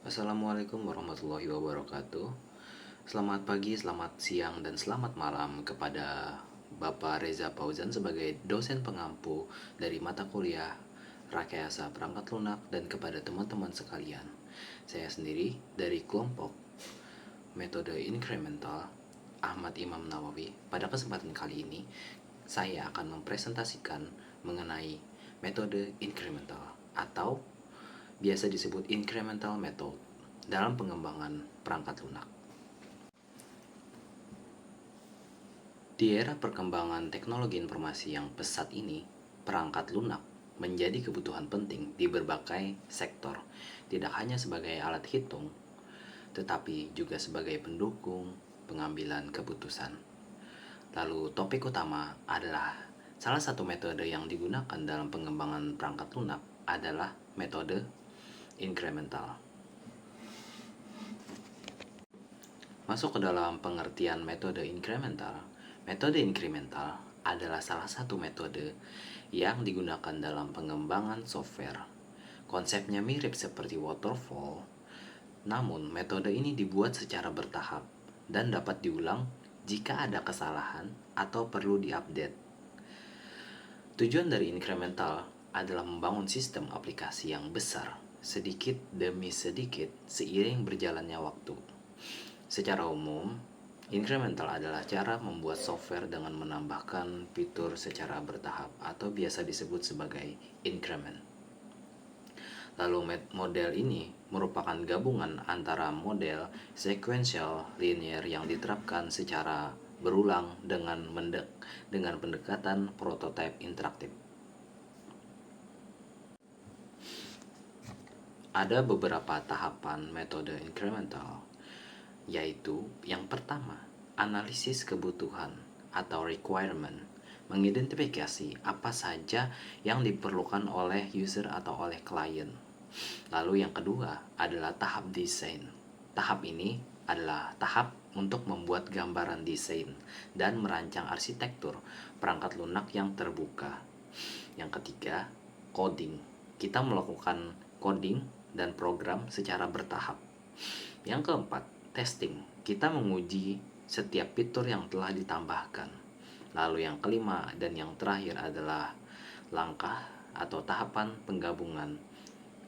Assalamualaikum warahmatullahi wabarakatuh. Selamat pagi, selamat siang, dan selamat malam kepada Bapak Reza Fauzan sebagai dosen pengampu dari mata kuliah Rekayasa Perangkat Lunak dan kepada teman-teman sekalian. Saya sendiri dari kelompok Metode Incremental Ahmad Imam Nawawi. Pada kesempatan kali ini, saya akan mempresentasikan mengenai metode incremental atau biasa disebut incremental method dalam pengembangan perangkat lunak. Di era perkembangan teknologi informasi yang pesat ini, perangkat lunak menjadi kebutuhan penting di berbagai sektor, tidak hanya sebagai alat hitung, tetapi juga sebagai pendukung pengambilan keputusan. Lalu topik utama adalah salah satu metode yang digunakan dalam pengembangan perangkat lunak adalah metode incremental. Masuk ke dalam pengertian metode incremental. Metode incremental adalah salah satu metode yang digunakan dalam pengembangan software. Konsepnya mirip seperti waterfall, namun metode ini dibuat secara bertahap dan dapat diulang jika ada kesalahan atau perlu diupdate. Tujuan dari incremental adalah membangun sistem aplikasi yang besar, sedikit demi sedikit seiring berjalannya waktu. Secara umum, incremental adalah cara membuat software dengan menambahkan fitur secara bertahap atau biasa disebut sebagai increment. Lalu model ini merupakan gabungan antara model sequential linear yang diterapkan secara berulang dengan pendekatan prototype interaktif. Ada beberapa tahapan metode incremental, yaitu yang pertama, analisis kebutuhan atau requirement, mengidentifikasi apa saja yang diperlukan oleh user atau oleh klien. Lalu yang kedua adalah tahap desain. Tahap ini adalah tahap untuk membuat gambaran desain dan merancang arsitektur perangkat lunak yang terbuka. Yang ketiga, coding. Kita melakukan coding dan program secara bertahap. Yang keempat, testing. Kita menguji setiap fitur yang telah ditambahkan. Lalu yang kelima dan yang terakhir adalah langkah atau tahapan penggabungan.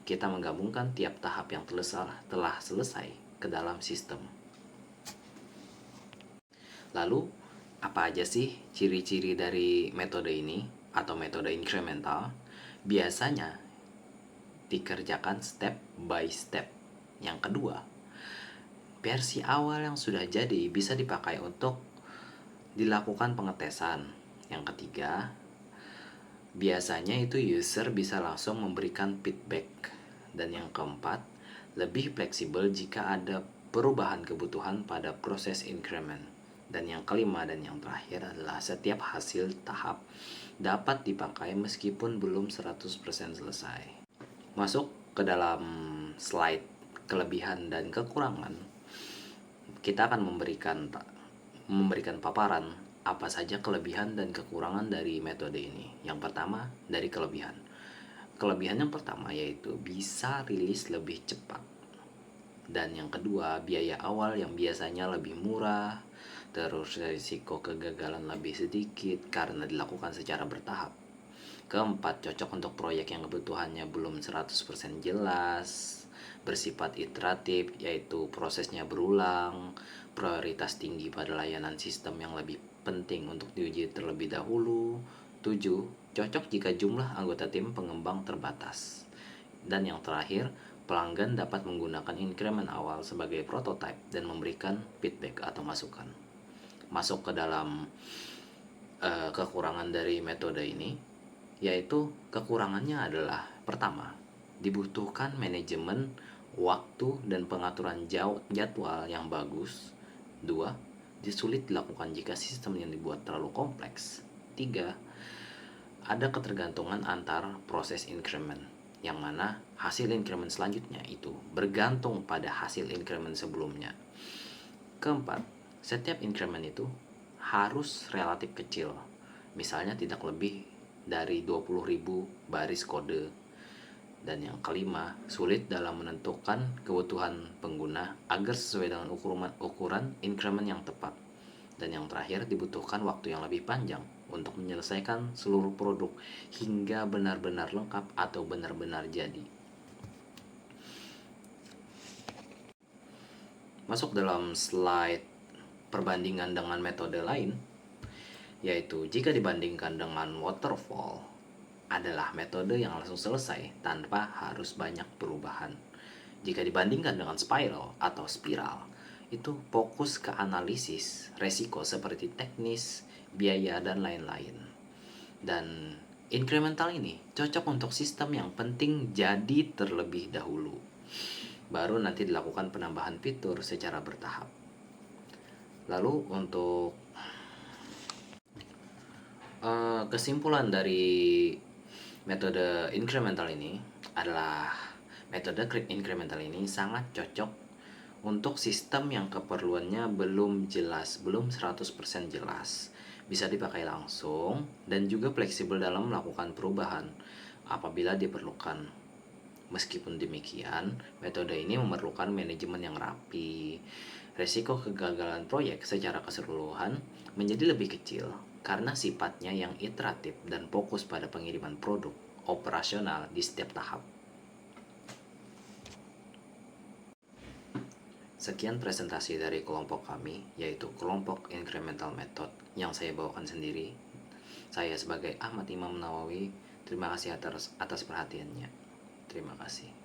Kita menggabungkan tiap tahap yang telah selesai ke dalam sistem. Lalu, apa aja sih ciri-ciri dari metode ini atau metode incremental? Biasanya dikerjakan step by step. Yang kedua, versi awal yang sudah jadi bisa dipakai untuk dilakukan pengetesan. Yang ketiga, biasanya itu user bisa langsung memberikan feedback. Dan yang keempat, lebih fleksibel jika ada perubahan kebutuhan pada proses increment. Dan yang kelima dan yang terakhir adalah setiap hasil tahap dapat dipakai meskipun belum 100% selesai. Masuk ke dalam slide kelebihan dan kekurangan. Kita akan memberikan paparan apa saja kelebihan dan kekurangan dari metode ini. Yang pertama, dari kelebihan. Kelebihan yang pertama yaitu bisa rilis lebih cepat. Dan yang kedua, biaya awal yang biasanya lebih murah, terus risiko kegagalan lebih sedikit karena dilakukan secara bertahap. Keempat, cocok untuk proyek yang kebutuhannya belum 100% jelas, bersifat iteratif, yaitu prosesnya berulang, prioritas tinggi pada layanan sistem yang lebih penting untuk diuji terlebih dahulu. 7. Cocok jika jumlah anggota tim pengembang terbatas. Dan yang terakhir, pelanggan dapat menggunakan increment awal sebagai prototype dan memberikan feedback atau masukan. Masuk ke dalam kekurangan dari metode ini, yaitu kekurangannya adalah pertama, dibutuhkan manajemen waktu dan pengaturan jadwal yang bagus. 2. Disulit dilakukan jika sistem yang dibuat terlalu kompleks. 3. Ada ketergantungan antar proses increment, yang mana hasil increment selanjutnya itu bergantung pada hasil increment sebelumnya. Keempat, setiap increment itu harus relatif kecil, misalnya tidak lebih dari 20.000 baris kode. Dan yang kelima, sulit dalam menentukan kebutuhan pengguna agar sesuai dengan ukuran increment yang tepat. Dan yang terakhir, dibutuhkan waktu yang lebih panjang untuk menyelesaikan seluruh produk hingga benar-benar lengkap atau benar-benar jadi. Masuk dalam slide perbandingan dengan metode lain, yaitu jika dibandingkan dengan waterfall, adalah metode yang langsung selesai tanpa harus banyak perubahan. Jika dibandingkan dengan spiral atau spiral, itu fokus ke analisis resiko seperti teknis, biaya, dan lain-lain. Dan incremental ini cocok untuk sistem yang penting jadi terlebih dahulu. Baru nanti dilakukan penambahan fitur secara bertahap. Lalu untuk kesimpulan dari metode incremental ini adalah metode incremental ini sangat cocok untuk sistem yang keperluannya belum jelas, belum 100% jelas. Bisa dipakai langsung dan juga fleksibel dalam melakukan perubahan apabila diperlukan. Meskipun demikian, metode ini memerlukan manajemen yang rapi. Resiko kegagalan proyek secara keseluruhan menjadi lebih kecil karena sifatnya yang iteratif dan fokus pada pengiriman produk operasional di setiap tahap. Sekian presentasi dari kelompok kami, yaitu kelompok incremental method yang saya bawakan sendiri. Saya sebagai Ahmad Imam Nawawi, terima kasih atas perhatiannya. Terima kasih.